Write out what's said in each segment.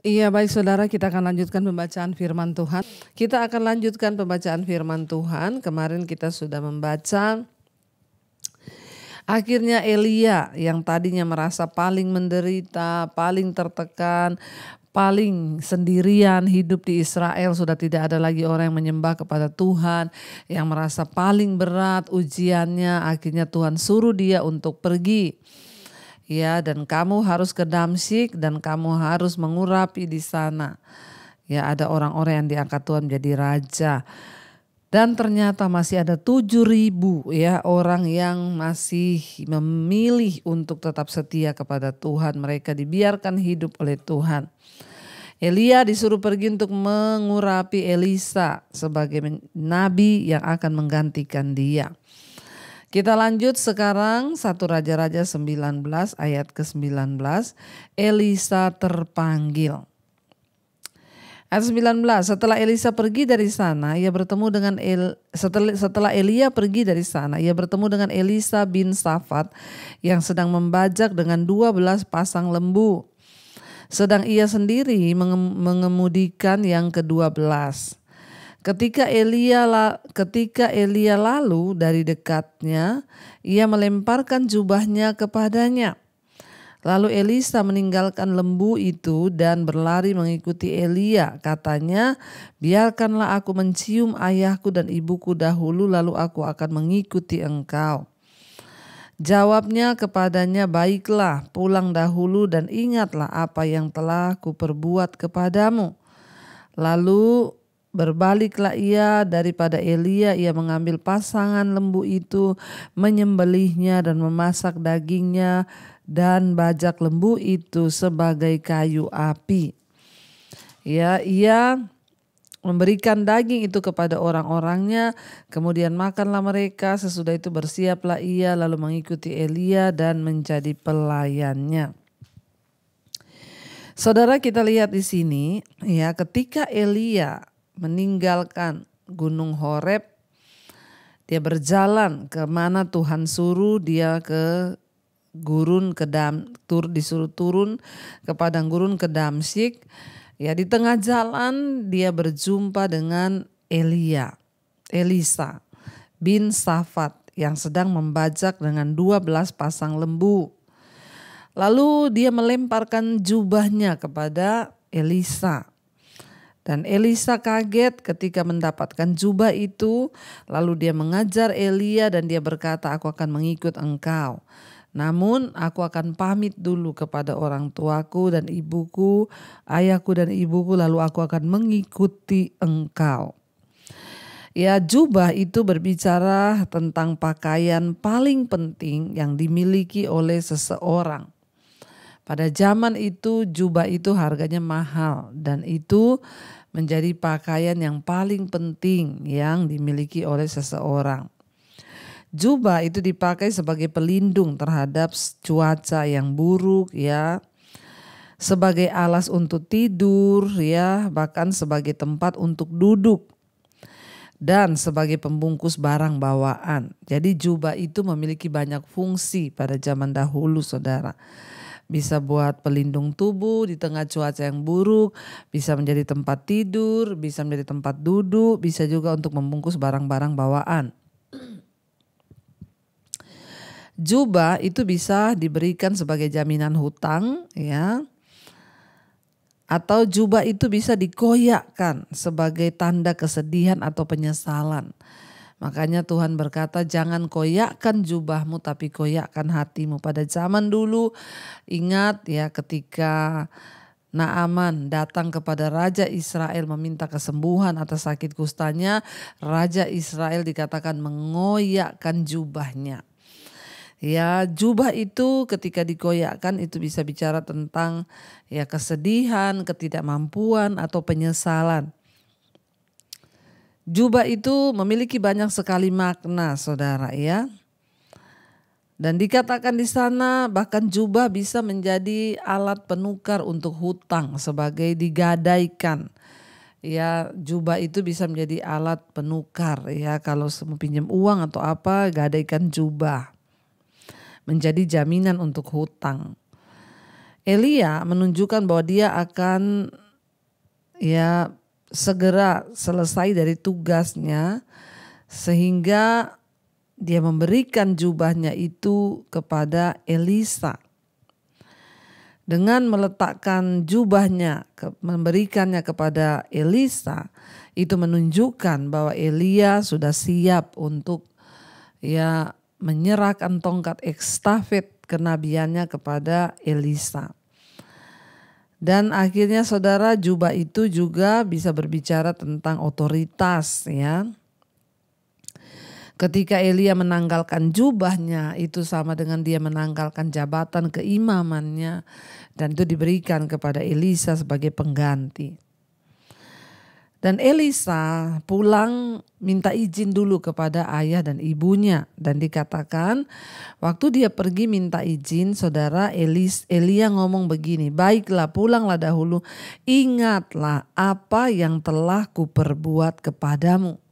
Iya baik saudara, kita akan lanjutkan pembacaan firman Tuhan. Kita akan lanjutkan pembacaan firman Tuhan. Kemarin kita sudah membaca akhirnya Elia yang tadinya merasa paling menderita, paling tertekan, paling sendirian hidup di Israel, sudah tidak ada lagi orang yang menyembah kepada Tuhan, yang merasa paling berat ujiannya. Akhirnya Tuhan suruh dia untuk pergi. Ya, dan kamu harus ke Damsyik dan kamu harus mengurapi di sana. Ya, ada orang-orang yang diangkat Tuhan menjadi raja. Dan ternyata masih ada 7.000 ya orang yang masih memilih untuk tetap setia kepada Tuhan. Mereka dibiarkan hidup oleh Tuhan. Elia disuruh pergi untuk mengurapi Elisa sebagai nabi yang akan menggantikan dia. Kita lanjut sekarang 1 Raja-Raja 19 ayat ke-19. Elisa terpanggil. Ayat 19, setelah Elisa pergi dari sana, ia bertemu dengan setelah Elia pergi dari sana, ia bertemu dengan Elisa bin Safat yang sedang membajak dengan 12 pasang lembu. Sedang ia sendiri mengemudikan yang ke-12. Ketika Elia lalu dari dekatnya, ia melemparkan jubahnya kepadanya. Lalu Elisa meninggalkan lembu itu dan berlari mengikuti Elia. Katanya, biarkanlah aku mencium ayahku dan ibuku dahulu, lalu aku akan mengikuti engkau. Jawabnya kepadanya, baiklah, pulang dahulu dan ingatlah apa yang telah kuperbuat kepadamu. Lalu berbaliklah ia daripada Elia, ia mengambil pasangan lembu itu, menyembelihnya dan memasak dagingnya dan bajak lembu itu sebagai kayu api. Ya, ia memberikan daging itu kepada orang-orangnya, kemudian makanlah mereka, sesudah itu bersiaplah ia lalu mengikuti Elia dan menjadi pelayannya. Saudara, kita lihat di sini ya, ketika Elia meninggalkan Gunung Horeb, dia berjalan ke mana Tuhan suruh, dia ke gurun disuruh turun ke padang gurun ke Damsyik. Ya, di tengah jalan dia berjumpa dengan Elisa bin Safat yang sedang membajak dengan 12 pasang lembu. Lalu dia melemparkan jubahnya kepada Elisa. Dan Elisa kaget ketika mendapatkan jubah itu. Lalu dia mengajar Elia dan dia berkata, aku akan mengikut engkau. Namun aku akan pamit dulu kepada orang tuaku dan ibuku, ayahku dan ibuku, lalu aku akan mengikuti engkau. Ya, jubah itu berbicara tentang pakaian paling penting yang dimiliki oleh seseorang. Pada zaman itu jubah itu harganya mahal dan itu menjadi pakaian yang paling penting yang dimiliki oleh seseorang. Jubah itu dipakai sebagai pelindung terhadap cuaca yang buruk ya, sebagai alas untuk tidur ya, bahkan sebagai tempat untuk duduk dan sebagai pembungkus barang bawaan. Jadi jubah itu memiliki banyak fungsi pada zaman dahulu, saudara. Bisa buat pelindung tubuh di tengah cuaca yang buruk, bisa menjadi tempat tidur, bisa menjadi tempat duduk, bisa juga untuk membungkus barang-barang bawaan. Jubah itu bisa diberikan sebagai jaminan hutang ya. Atau jubah itu bisa dikoyakkan sebagai tanda kesedihan atau penyesalan. Makanya Tuhan berkata, jangan koyakkan jubahmu tapi koyakkan hatimu. Pada zaman dulu ingat ya, ketika Naaman datang kepada Raja Israel meminta kesembuhan atas sakit kustanya, Raja Israel dikatakan mengoyakkan jubahnya. Ya, jubah itu ketika dikoyakkan itu bisa bicara tentang ya kesedihan, ketidakmampuan atau penyesalan. Jubah itu memiliki banyak sekali makna, saudara ya. Dan dikatakan di sana bahkan jubah bisa menjadi alat penukar untuk hutang sebagai digadaikan. Ya, jubah itu bisa menjadi alat penukar ya, kalau mau pinjam uang atau apa, gadaikan jubah. Menjadi jaminan untuk hutang. Elia menunjukkan bahwa dia akan segera selesai dari tugasnya, sehingga dia memberikan jubahnya itu kepada Elisa. Dengan meletakkan jubahnya, memberikannya kepada Elisa, itu menunjukkan bahwa Elia sudah siap untuk menyerahkan tongkat estafet kenabiannya kepada Elisa. Dan akhirnya saudara, jubah itu juga bisa berbicara tentang otoritas ya. Ketika Elia menanggalkan jubahnya, itu sama dengan dia menanggalkan jabatan keimamannya, dan itu diberikan kepada Elisa sebagai pengganti. Dan Elisa pulang minta izin dulu kepada ayah dan ibunya, dan dikatakan waktu dia pergi minta izin, saudara, Elia ngomong begini, "Baiklah, pulanglah dahulu, ingatlah apa yang telah kuperbuat kepadamu."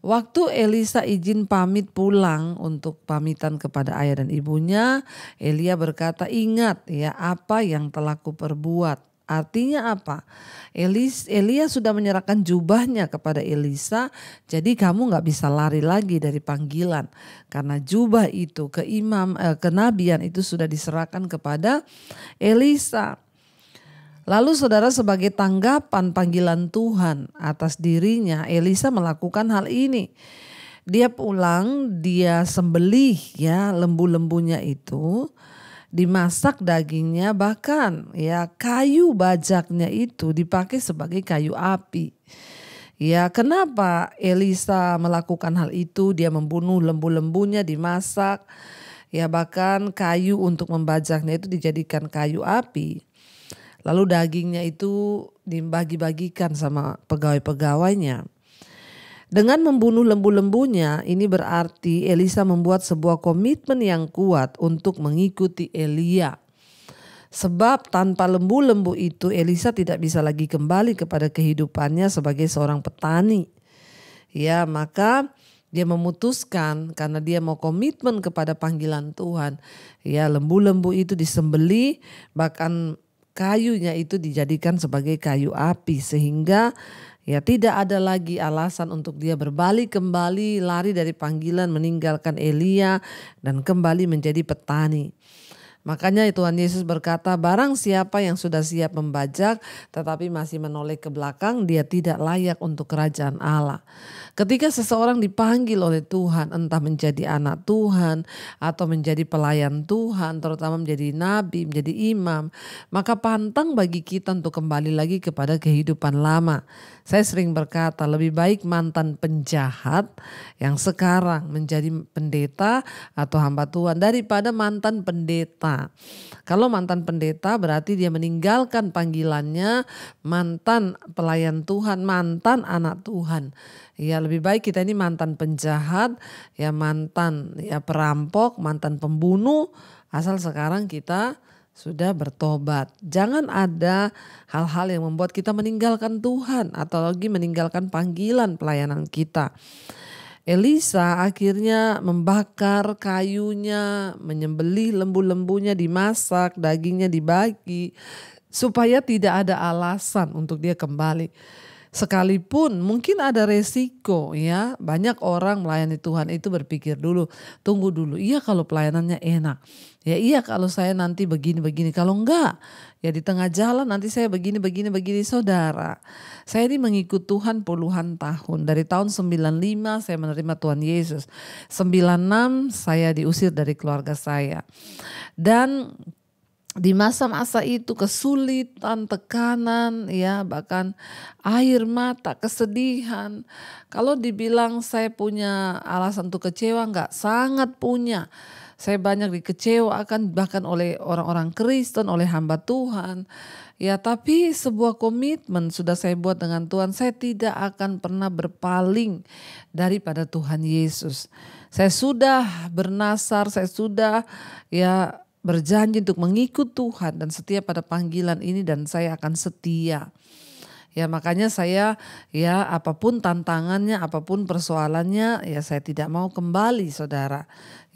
Waktu Elisa izin pamit pulang untuk pamitan kepada ayah dan ibunya, Elia berkata, "Ingat ya apa yang telah kuperbuat." Artinya apa? Elia sudah menyerahkan jubahnya kepada Elisa, jadi kamu gak bisa lari lagi dari panggilan. Karena jubah itu, kenabian itu sudah diserahkan kepada Elisa. Lalu saudara, sebagai tanggapan panggilan Tuhan atas dirinya, Elisa melakukan hal ini. Dia pulang, dia sembelih lembu-lembunya itu, dimasak dagingnya, bahkan kayu bajaknya itu dipakai sebagai kayu api. Kenapa Elisa melakukan hal itu? Dia membunuh lembu-lembunya, dimasak, bahkan kayu untuk membajaknya itu dijadikan kayu api. Lalu dagingnya itu dibagi-bagikan sama pegawai-pegawainya. Dengan membunuh lembu-lembunya, ini berarti Elisa membuat sebuah komitmen yang kuat untuk mengikuti Elia. Sebab tanpa lembu-lembu itu Elisa tidak bisa lagi kembali kepada kehidupannya sebagai seorang petani. Maka dia memutuskan, karena dia mau komitmen kepada panggilan Tuhan. Lembu-lembu itu disembelih, bahkan kayunya itu dijadikan sebagai kayu api, sehingga tidak ada lagi alasan untuk dia berbalik kembali, lari dari panggilan, meninggalkan Elia dan kembali menjadi petani. Makanya Tuhan Yesus berkata, barang siapa yang sudah siap membajak tetapi masih menoleh ke belakang, dia tidak layak untuk kerajaan Allah. Ketika seseorang dipanggil oleh Tuhan, entah menjadi anak Tuhan atau menjadi pelayan Tuhan, terutama menjadi nabi, menjadi imam, maka pantang bagi kita untuk kembali lagi kepada kehidupan lama. Saya sering berkata, lebih baik mantan penjahat yang sekarang menjadi pendeta atau hamba Tuhan daripada mantan pendeta. Kalau mantan pendeta berarti dia meninggalkan panggilannya, mantan pelayan Tuhan, mantan anak Tuhan. Lebih baik kita ini mantan penjahat, mantan perampok, mantan pembunuh, asal sekarang kita sudah bertobat. Jangan ada hal-hal yang membuat kita meninggalkan Tuhan atau lagi meninggalkan panggilan pelayanan kita. Elisa akhirnya membakar kayunya, menyembelih lembu-lembunya, dimasak, dagingnya dibagi, supaya tidak ada alasan untuk dia kembali. Sekalipun mungkin ada resiko banyak orang melayani Tuhan itu berpikir dulu, tunggu dulu, iya kalau pelayanannya enak, iya kalau saya nanti begini-begini, kalau enggak di tengah jalan nanti saya begini. Saudara, saya ini mengikut Tuhan puluhan tahun, dari tahun 95 saya menerima Tuhan Yesus, 96 saya diusir dari keluarga saya, dan di masa-masa itu kesulitan, tekanan, bahkan air mata, kesedihan. Kalau dibilang saya punya alasan untuk kecewa, enggak, sangat punya. Saya banyak dikecewakan bahkan oleh orang-orang Kristen, oleh hamba Tuhan. Tapi sebuah komitmen sudah saya buat dengan Tuhan, saya tidak akan pernah berpaling daripada Tuhan Yesus. Saya sudah bernasar, saya sudah berjanji untuk mengikut Tuhan dan setia pada panggilan ini, dan saya akan setia. Makanya saya apapun tantangannya, apapun persoalannya, saya tidak mau kembali, saudara.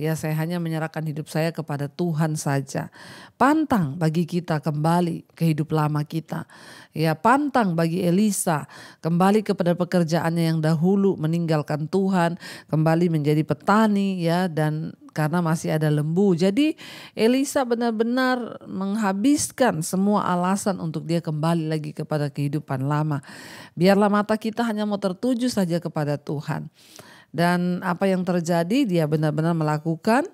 Ya, saya hanya menyerahkan hidup saya kepada Tuhan saja. Pantang bagi kita kembali ke hidup lama kita. Ya, pantang bagi Elisa kembali kepada pekerjaannya yang dahulu, meninggalkan Tuhan, kembali menjadi petani ya, dan karena masih ada lembu. Jadi Elisa benar-benar menghabiskan semua alasan untuk dia kembali lagi kepada kehidupan lama. Biarlah mata kita hanya mau tertuju saja kepada Tuhan. Dan apa yang terjadi, dia benar-benar melakukan,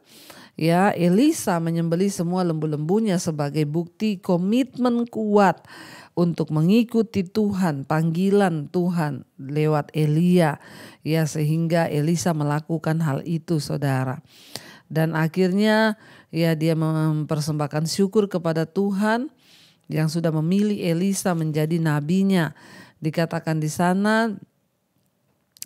ya, Elisa menyembelih semua lembu-lembunya sebagai bukti komitmen kuat untuk mengikuti Tuhan, panggilan Tuhan lewat Elia, ya, sehingga Elisa melakukan hal itu, saudara. Dan akhirnya ya dia mempersembahkan syukur kepada Tuhan yang sudah memilih Elisa menjadi nabinya. Dikatakan di sana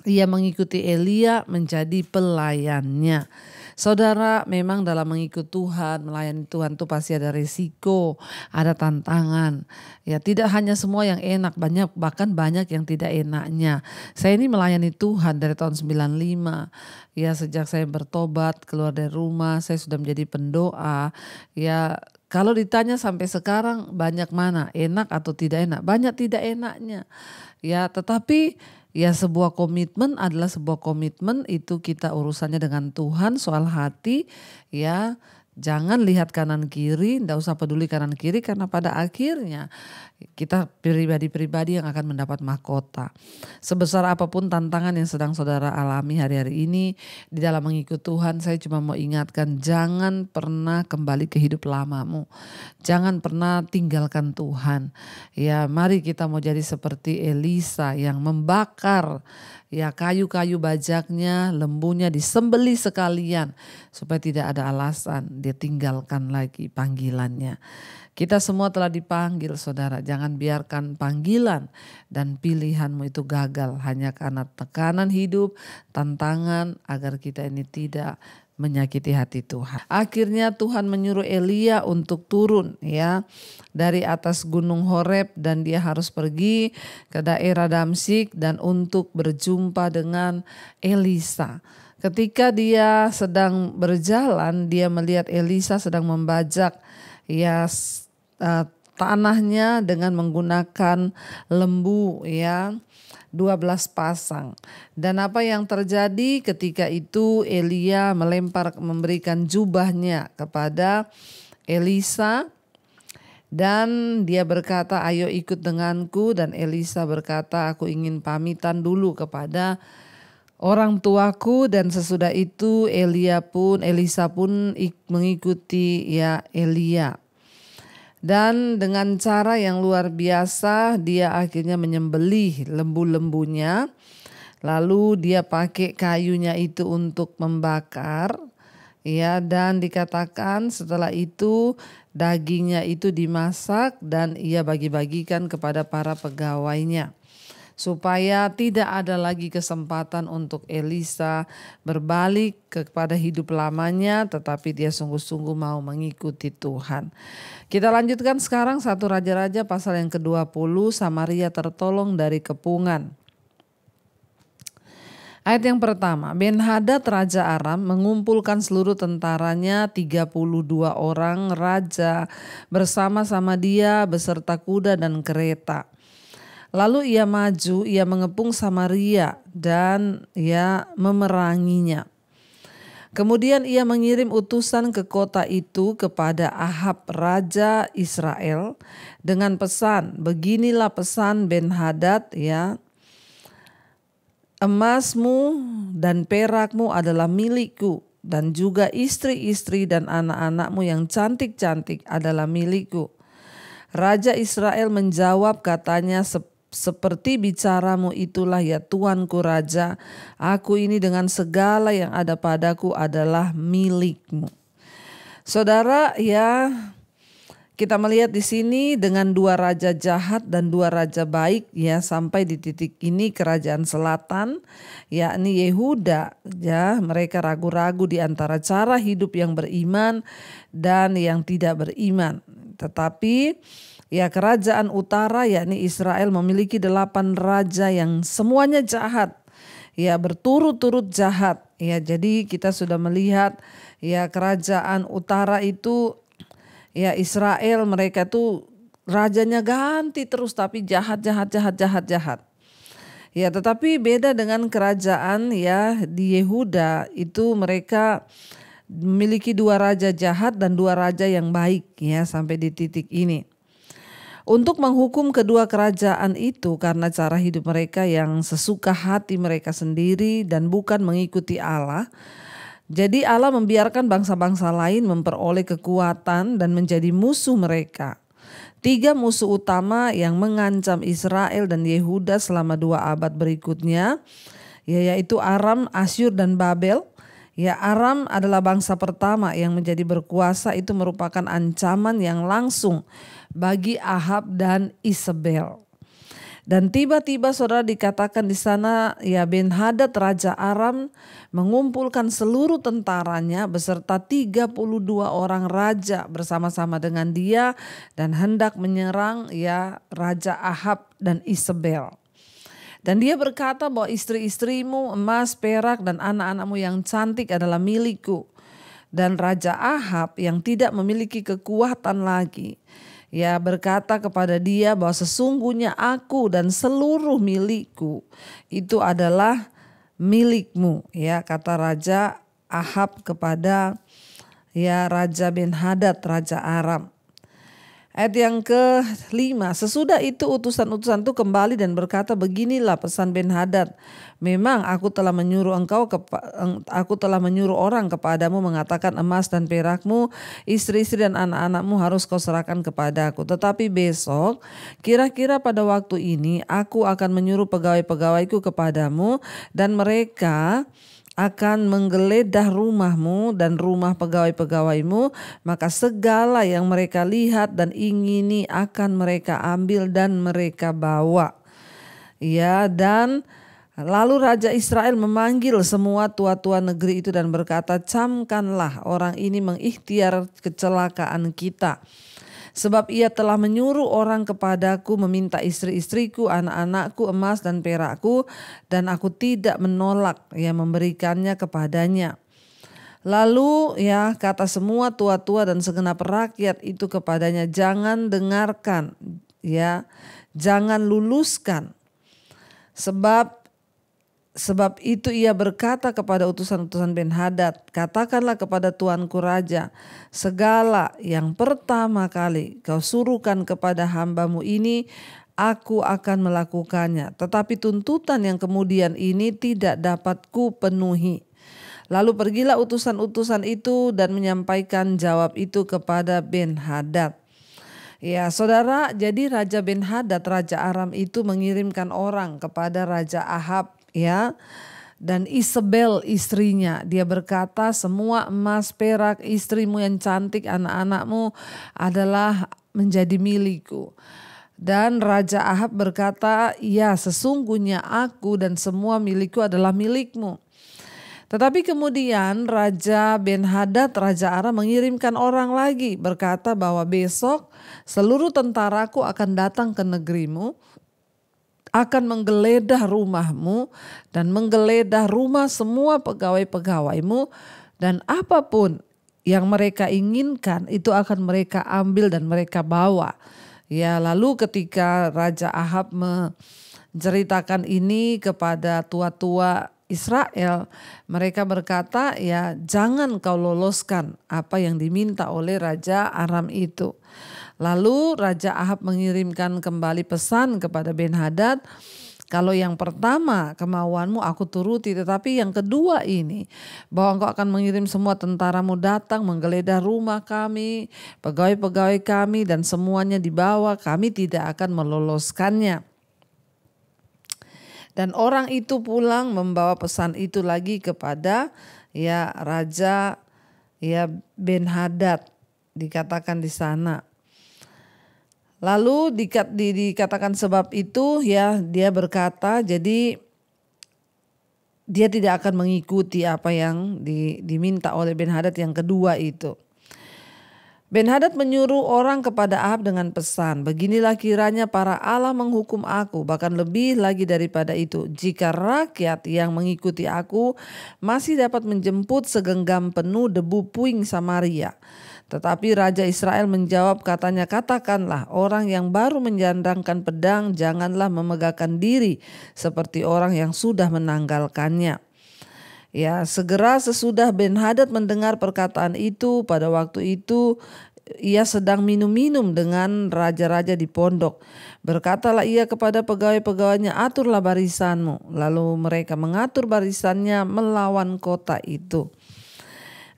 ia mengikuti Elia menjadi pelayannya. Saudara, memang dalam mengikut Tuhan, melayani Tuhan itu pasti ada risiko, ada tantangan. Ya, tidak hanya semua yang enak, bahkan banyak yang tidak enaknya. Saya ini melayani Tuhan dari tahun 95. Ya, sejak saya bertobat, keluar dari rumah, saya sudah menjadi pendoa. Ya, kalau ditanya sampai sekarang banyak mana, enak atau tidak enak? Banyak tidak enaknya. Ya, tetapi ya sebuah komitmen adalah sebuah komitmen, itu kita urusannya dengan Tuhan soal hati, ya. Jangan lihat kanan kiri, enggak usah peduli kanan kiri, karena pada akhirnya kita pribadi-pribadi yang akan mendapat mahkota. Sebesar apapun tantangan yang sedang saudara alami hari-hari ini di dalam mengikut Tuhan, saya cuma mau ingatkan, jangan pernah kembali ke hidup lamamu. Jangan pernah tinggalkan Tuhan. Ya, mari kita mau jadi seperti Elisa yang membakar ya kayu-kayu bajaknya, lembunya disembelih sekalian supaya tidak ada alasan dia tinggalkan lagi panggilannya. Kita semua telah dipanggil, saudara. Jangan biarkan panggilan dan pilihanmu itu gagal hanya karena tekanan hidup, tantangan, agar kita ini tidak menyakiti hati Tuhan. Akhirnya Tuhan menyuruh Elia untuk turun ya dari atas gunung Horeb, dan dia harus pergi ke daerah Damsyik dan untuk berjumpa dengan Elisa. Ketika dia sedang berjalan, dia melihat Elisa sedang membajak ya tanahnya dengan menggunakan lembu ya, 12 pasang. Dan apa yang terjadi ketika itu, Elia memberikan jubahnya kepada Elisa dan dia berkata, ayo ikut denganku. Dan Elisa berkata, aku ingin pamitan dulu kepada orang tuaku. Dan sesudah itu Elisa pun mengikuti ya Elia. Dan dengan cara yang luar biasa dia akhirnya menyembelih lembu-lembunya. Lalu dia pakai kayunya itu untuk membakar. Ya, dan dikatakan setelah itu dagingnya itu dimasak dan ia bagi-bagikan kepada para pegawainya. Supaya tidak ada lagi kesempatan untuk Elisa berbalik kepada hidup lamanya, tetapi dia sungguh-sungguh mau mengikuti Tuhan. Kita lanjutkan sekarang 1 Raja-Raja pasal yang ke-20, Samaria tertolong dari kepungan. Ayat yang pertama, Ben-Hadad Raja Aram mengumpulkan seluruh tentaranya 32 orang raja bersama-sama dia beserta kuda dan kereta. Lalu ia maju, ia mengepung Samaria dan ia memeranginya. Kemudian ia mengirim utusan ke kota itu kepada Ahab Raja Israel dengan pesan, beginilah pesan Ben-Hadad ya, emasmu dan perakmu adalah milikku, dan juga istri-istri dan anak-anakmu yang cantik-cantik adalah milikku. Raja Israel menjawab, katanya, seperti bicaramu itulah ya tuanku raja, aku ini dengan segala yang ada padaku adalah milikmu. Saudara ya, kita melihat di sini dengan 2 raja jahat dan 2 raja baik ya, sampai di titik ini kerajaan selatan yakni Yehuda ya, mereka ragu-ragu di antara cara hidup yang beriman dan yang tidak beriman. Tetapi ya kerajaan utara yakni Israel memiliki 8 raja yang semuanya jahat. ya berturut-turut jahat. Ya, jadi kita sudah melihat ya kerajaan utara itu ya Israel, mereka tuh rajanya ganti terus tapi jahat. Ya, tetapi beda dengan kerajaan ya di Yehuda, itu mereka memiliki 2 raja jahat dan 2 raja yang baik ya sampai di titik ini. Untuk menghukum kedua kerajaan itu karena cara hidup mereka yang sesuka hati mereka sendiri dan bukan mengikuti Allah. Jadi Allah membiarkan bangsa-bangsa lain memperoleh kekuatan dan menjadi musuh mereka. 3 musuh utama yang mengancam Israel dan Yehuda selama 2 abad berikutnya, yaitu Aram, Asyur dan Babel. Ya, Aram adalah bangsa pertama yang menjadi berkuasa, itu merupakan ancaman yang langsung bagi Ahab dan Isabel. Dan tiba-tiba saudara dikatakan di sana ya Ben-Hadad raja Aram mengumpulkan seluruh tentaranya beserta 32 orang raja bersama-sama dengan dia dan hendak menyerang ya Raja Ahab dan Isabel. Dan dia berkata bahwa istri-istrimu, emas, perak dan anak-anakmu yang cantik adalah milikku. Dan Raja Ahab yang tidak memiliki kekuatan lagi, ya berkata kepada dia bahwa sesungguhnya aku dan seluruh milikku itu adalah milikmu, ya kata Raja Ahab kepada ya Raja Ben-Hadad raja Aram. Ayat yang ke-5, sesudah itu utusan-utusan itu kembali dan berkata, beginilah pesan Ben-Hadad, memang aku telah menyuruh orang kepadamu mengatakan emas dan perakmu, istri-istri dan anak-anakmu harus kau serahkan kepadaku. Tetapi besok kira-kira pada waktu ini aku akan menyuruh pegawai-pegawaiku kepadamu dan mereka akan menggeledah rumahmu dan rumah pegawai-pegawaimu, maka segala yang mereka lihat dan ingini akan mereka ambil dan mereka bawa. Ya, dan lalu Raja Israel memanggil semua tua-tua negeri itu dan berkata, camkanlah orang ini mengikhtiar kecelakaan kita. Sebab ia telah menyuruh orang kepadaku meminta istri-istriku, anak-anakku, emas dan perakku, dan aku tidak menolak ya memberikannya kepadanya. Lalu ya kata semua tua-tua dan segenap rakyat itu kepadanya, jangan dengarkan ya, jangan luluskan. Sebab itu ia berkata kepada utusan-utusan Ben-Hadad, katakanlah kepada tuanku raja, segala yang pertama kali kau suruhkan kepada hambamu ini, aku akan melakukannya. Tetapi tuntutan yang kemudian ini tidak dapat ku penuhi. Lalu pergilah utusan-utusan itu dan menyampaikan jawab itu kepada Ben-Hadad. Ya saudara, jadi Raja Ben-Hadad, Raja Aram itu mengirimkan orang kepada Raja Ahab ya dan Isabel istrinya. Dia berkata, semua emas, perak, istrimu yang cantik, anak-anakmu adalah menjadi milikku. Dan Raja Ahab berkata, ya sesungguhnya aku dan semua milikku adalah milikmu. Tetapi kemudian Raja Ben-Hadad, Raja Aram mengirimkan orang lagi berkata bahwa besok seluruh tentaraku akan datang ke negerimu, akan menggeledah rumahmu dan menggeledah rumah semua pegawai-pegawaimu, dan apapun yang mereka inginkan itu akan mereka ambil dan mereka bawa. Ya, lalu ketika Raja Ahab menceritakan ini kepada tua-tua Israel, mereka berkata, ya jangan kau loloskan apa yang diminta oleh Raja Aram itu. Lalu Raja Ahab mengirimkan kembali pesan kepada Ben-Hadad, kalau yang pertama kemauanmu aku turuti, tetapi yang kedua ini bahwa engkau akan mengirim semua tentaramu datang menggeledah rumah kami, pegawai-pegawai kami dan semuanya dibawa, kami tidak akan meloloskannya. Dan orang itu pulang membawa pesan itu lagi kepada ya Raja ya Ben-Hadad, dikatakan di sana. Lalu dikatakan sebab itu ya dia berkata, jadi dia tidak akan mengikuti apa yang diminta oleh Ben-Hadad yang kedua itu. Ben-Hadad menyuruh orang kepada Ahab dengan pesan, "Beginilah kiranya para Allah menghukum aku, bahkan lebih lagi daripada itu, jika rakyat yang mengikuti aku masih dapat menjemput segenggam penuh debu puing Samaria." Tetapi Raja Israel menjawab, katanya, "Katakanlah, orang yang baru menjandangkan pedang janganlah memegahkan diri seperti orang yang sudah menanggalkannya." Ya, segera sesudah Ben-Hadad mendengar perkataan itu, pada waktu itu ia sedang minum-minum dengan raja-raja di pondok. Berkatalah ia kepada pegawai-pegawainya, "Aturlah barisanmu." Lalu mereka mengatur barisannya melawan kota itu.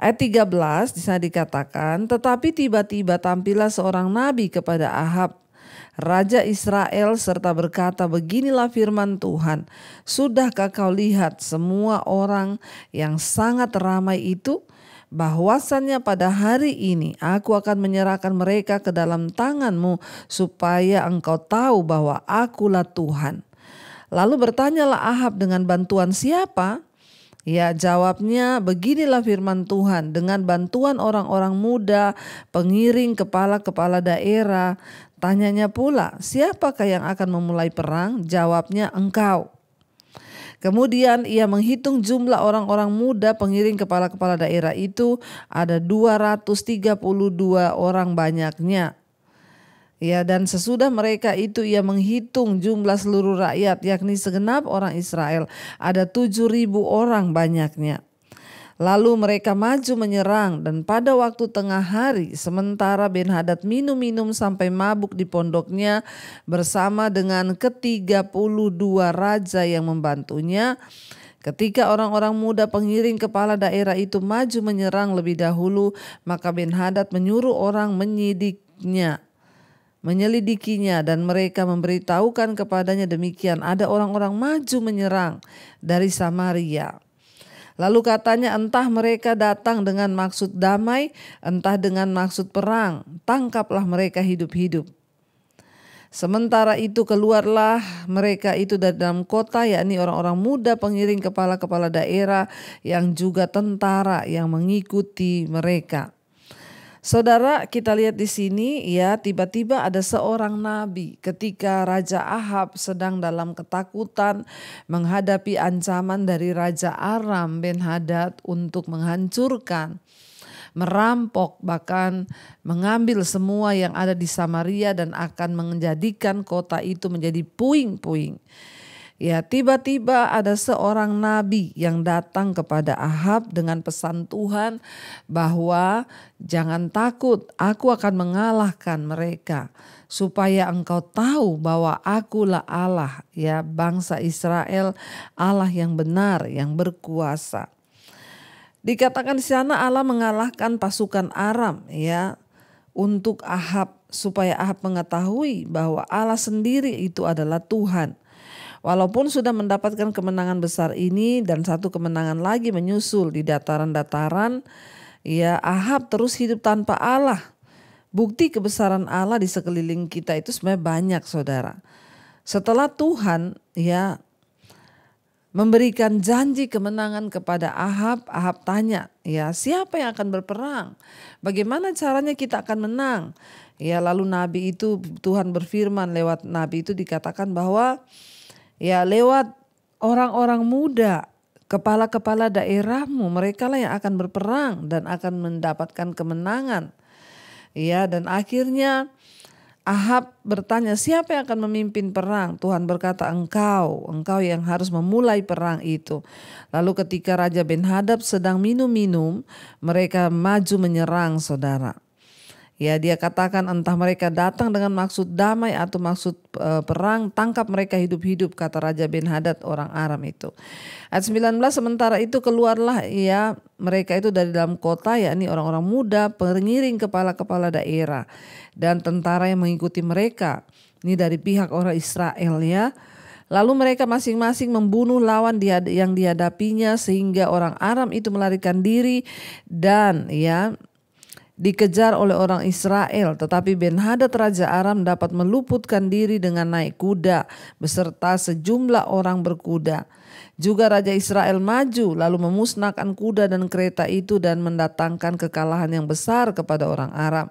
Ayat 13 di sana dikatakan, "Tetapi tiba-tiba tampillah seorang nabi kepada Ahab, Raja Israel, serta berkata, 'Beginilah firman Tuhan, sudahkah kau lihat semua orang yang sangat ramai itu? Bahwasannya pada hari ini aku akan menyerahkan mereka ke dalam tanganmu, supaya engkau tahu bahwa akulah Tuhan.' Lalu bertanyalah Ahab, 'Dengan bantuan siapa?' Ya, jawabnya, 'Beginilah firman Tuhan, dengan bantuan orang-orang muda, pengiring kepala-kepala daerah.' Tanyanya pula, 'Siapakah yang akan memulai perang?' Jawabnya, 'Engkau.' Kemudian ia menghitung jumlah orang-orang muda pengiring kepala-kepala daerah itu, ada 232 orang banyaknya. Ya, dan sesudah mereka itu ia menghitung jumlah seluruh rakyat, yakni segenap orang Israel, ada 7.000 orang banyaknya. Lalu mereka maju menyerang, dan pada waktu tengah hari, sementara Ben-Hadad minum-minum sampai mabuk di pondoknya bersama dengan ke-32 raja yang membantunya, ketika orang-orang muda pengiring kepala daerah itu maju menyerang lebih dahulu, maka Ben-Hadad menyuruh orang menyelidikinya, dan mereka memberitahukan kepadanya demikian, ada orang-orang maju menyerang dari Samaria. Lalu katanya, entah mereka datang dengan maksud damai, entah dengan maksud perang, tangkaplah mereka hidup-hidup. Sementara itu keluarlah mereka itu dari dalam kota, yakni orang-orang muda pengiring kepala-kepala daerah yang juga tentara yang mengikuti mereka. Saudara, kita lihat di sini ya, tiba-tiba ada seorang nabi ketika Raja Ahab sedang dalam ketakutan menghadapi ancaman dari Raja Aram Ben-Hadad untuk menghancurkan, merampok, bahkan mengambil semua yang ada di Samaria dan akan menjadikan kota itu menjadi puing-puing. Ya, tiba-tiba ada seorang nabi yang datang kepada Ahab dengan pesan Tuhan bahwa jangan takut, aku akan mengalahkan mereka, supaya engkau tahu bahwa akulah Allah, ya, bangsa Israel, Allah yang benar, yang berkuasa. Dikatakan di sana Allah mengalahkan pasukan Aram, ya, untuk Ahab, supaya Ahab mengetahui bahwa Allah sendiri itu adalah Tuhan. Walaupun sudah mendapatkan kemenangan besar ini dan satu kemenangan lagi menyusul di dataran-dataran, ya, Ahab terus hidup tanpa Allah. Bukti kebesaran Allah di sekeliling kita itu sebenarnya banyak, saudara. Setelah Tuhan, ya, memberikan janji kemenangan kepada Ahab, Ahab tanya, ya, siapa yang akan berperang? Bagaimana caranya kita akan menang? Ya, lalu nabi itu, Tuhan berfirman lewat nabi itu, dikatakan bahwa ya, lewat orang-orang muda, kepala-kepala daerahmu, mereka lah yang akan berperang dan akan mendapatkan kemenangan. Ya, dan akhirnya Ahab bertanya, siapa yang akan memimpin perang? Tuhan berkata, engkau yang harus memulai perang itu. Lalu ketika Raja Ben-Hadad sedang minum-minum, mereka maju menyerang, saudara. Ya, dia katakan, entah mereka datang dengan maksud damai atau maksud perang, tangkap mereka hidup-hidup, kata Raja Ben-Hadad orang Aram itu. Ayat 19, sementara itu keluarlah ya mereka itu dari dalam kota, yakni orang-orang muda, pengiring kepala-kepala daerah dan tentara yang mengikuti mereka. Ini dari pihak orang Israel, ya. Lalu mereka masing-masing membunuh lawan yang dihadapinya, sehingga orang Aram itu melarikan diri dan ya dikejar oleh orang Israel, tetapi Ben-Hadad Raja Aram dapat meluputkan diri dengan naik kuda beserta sejumlah orang berkuda. Juga Raja Israel maju lalu memusnahkan kuda dan kereta itu dan mendatangkan kekalahan yang besar kepada orang Aram.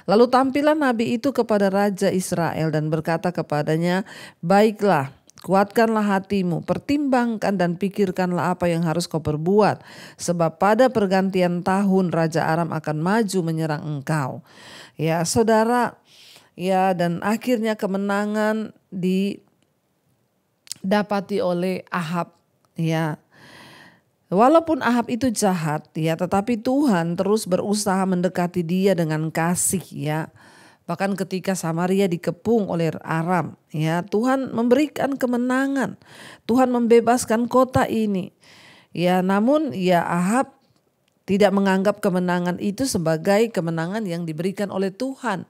Lalu tampillah nabi itu kepada Raja Israel dan berkata kepadanya, "Baiklah, kuatkanlah hatimu, pertimbangkan dan pikirkanlah apa yang harus kau perbuat. Sebab pada pergantian tahun Raja Aram akan maju menyerang engkau." Ya saudara, ya, dan akhirnya kemenangan didapati oleh Ahab. Ya, walaupun Ahab itu jahat, ya, tetapi Tuhan terus berusaha mendekati dia dengan kasih, ya. Bahkan ketika Samaria dikepung oleh Aram, ya, Tuhan memberikan kemenangan. Tuhan membebaskan kota ini. Ya, namun ya Ahab tidak menganggap kemenangan itu sebagai kemenangan yang diberikan oleh Tuhan.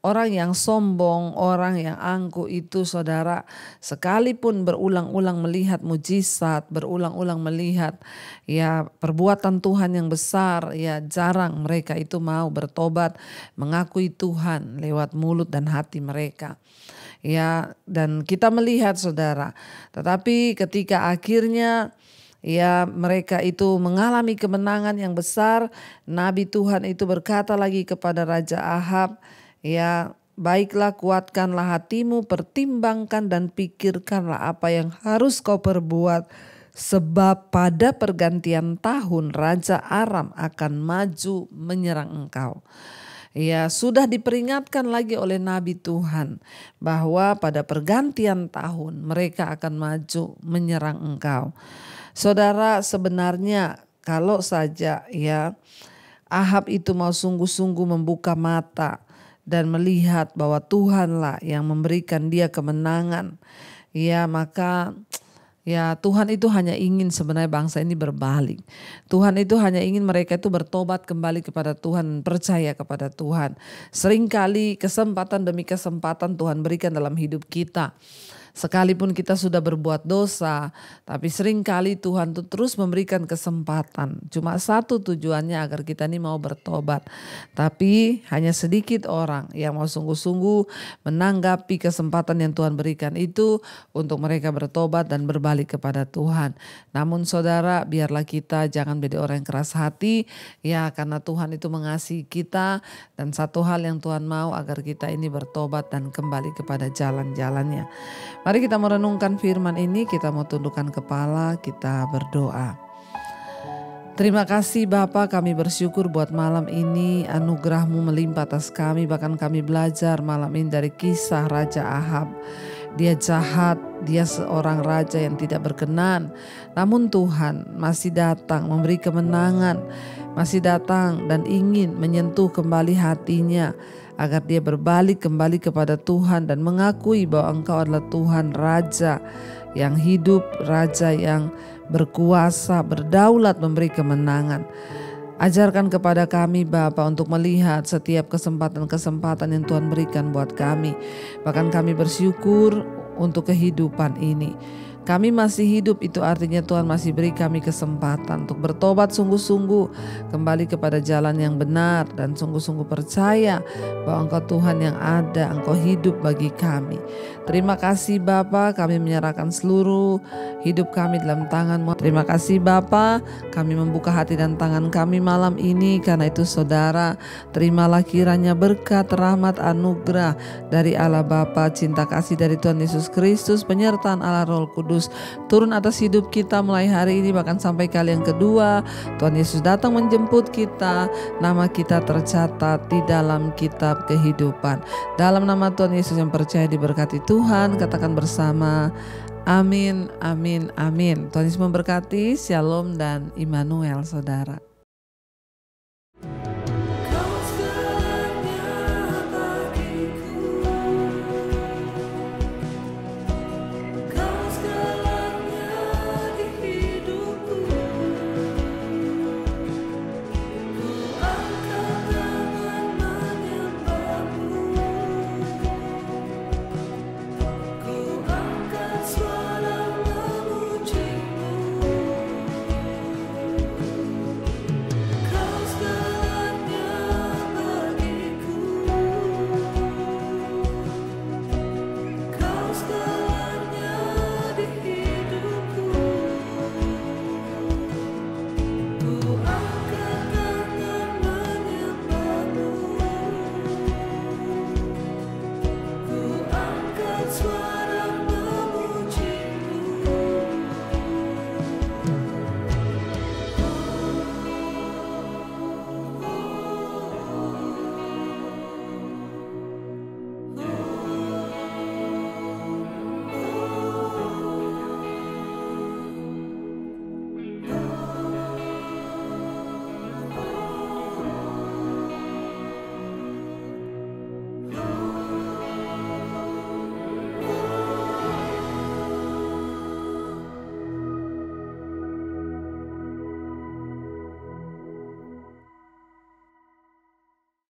Orang yang sombong, orang yang angkuh itu saudara, sekalipun berulang-ulang melihat mujizat, berulang-ulang melihat ya perbuatan Tuhan yang besar, ya jarang mereka itu mau bertobat, mengakui Tuhan lewat mulut dan hati mereka. Ya, dan kita melihat saudara, tetapi ketika akhirnya ya mereka itu mengalami kemenangan yang besar, Nabi Tuhan itu berkata lagi kepada Raja Ahab, ya, "Baiklah, kuatkanlah hatimu, pertimbangkan dan pikirkanlah apa yang harus kau perbuat. Sebab pada pergantian tahun Raja Aram akan maju menyerang engkau." Ya, sudah diperingatkan lagi oleh Nabi Tuhan bahwa pada pergantian tahun mereka akan maju menyerang engkau. Saudara, sebenarnya kalau saja ya Ahab itu mau sungguh-sungguh membuka mata dan melihat bahwa Tuhanlah yang memberikan dia kemenangan, ya maka ya Tuhan itu hanya ingin sebenarnya bangsa ini berbalik. Tuhan itu hanya ingin mereka itu bertobat kembali kepada Tuhan, percaya kepada Tuhan. Seringkali kesempatan demi kesempatan Tuhan berikan dalam hidup kita. Sekalipun kita sudah berbuat dosa, tapi seringkali Tuhan tuh terus memberikan kesempatan. Cuma satu tujuannya agar kita ini mau bertobat. Tapi hanya sedikit orang yang mau sungguh-sungguh menanggapi kesempatan yang Tuhan berikan itu untuk mereka bertobat dan berbalik kepada Tuhan. Namun saudara, biarlah kita jangan menjadi orang yang keras hati, ya, karena Tuhan itu mengasihi kita, dan satu hal yang Tuhan mau agar kita ini bertobat dan kembali kepada jalan-jalannya. Mari kita merenungkan firman ini, kita mau tundukkan kepala, kita berdoa. Terima kasih Bapa, kami bersyukur buat malam ini, anugerah-Mu melimpah atas kami. Bahkan kami belajar malam ini dari kisah Raja Ahab. Dia jahat, dia seorang raja yang tidak berkenan. Namun Tuhan masih datang memberi kemenangan, masih datang dan ingin menyentuh kembali hatinya, agar dia berbalik kembali kepada Tuhan dan mengakui bahwa Engkau adalah Tuhan Raja yang hidup, Raja yang berkuasa, berdaulat, memberi kemenangan. Ajarkan kepada kami Bapa untuk melihat setiap kesempatan-kesempatan yang Tuhan berikan buat kami. Bahkan kami bersyukur untuk kehidupan ini. Kami masih hidup, itu artinya Tuhan masih beri kami kesempatan untuk bertobat sungguh-sungguh, kembali kepada jalan yang benar, dan sungguh-sungguh percaya bahwa Engkau Tuhan yang ada, Engkau hidup bagi kami. Terima kasih Bapa, kami menyerahkan seluruh hidup kami dalam tangan-Mu. Terima kasih Bapa, kami membuka hati dan tangan kami malam ini. Karena itu saudara, terimalah kiranya berkat, rahmat, anugerah dari Allah Bapa, cinta kasih dari Tuhan Yesus Kristus, penyertaan Allah Roh Kudus turun atas hidup kita mulai hari ini bahkan sampai kali yang kedua Tuhan Yesus datang menjemput kita. Nama kita tercatat di dalam kitab kehidupan. Dalam nama Tuhan Yesus yang percaya diberkati Tuhan, katakan bersama amin, amin, amin. Tuhan Yesus memberkati. Shalom dan Immanuel saudara.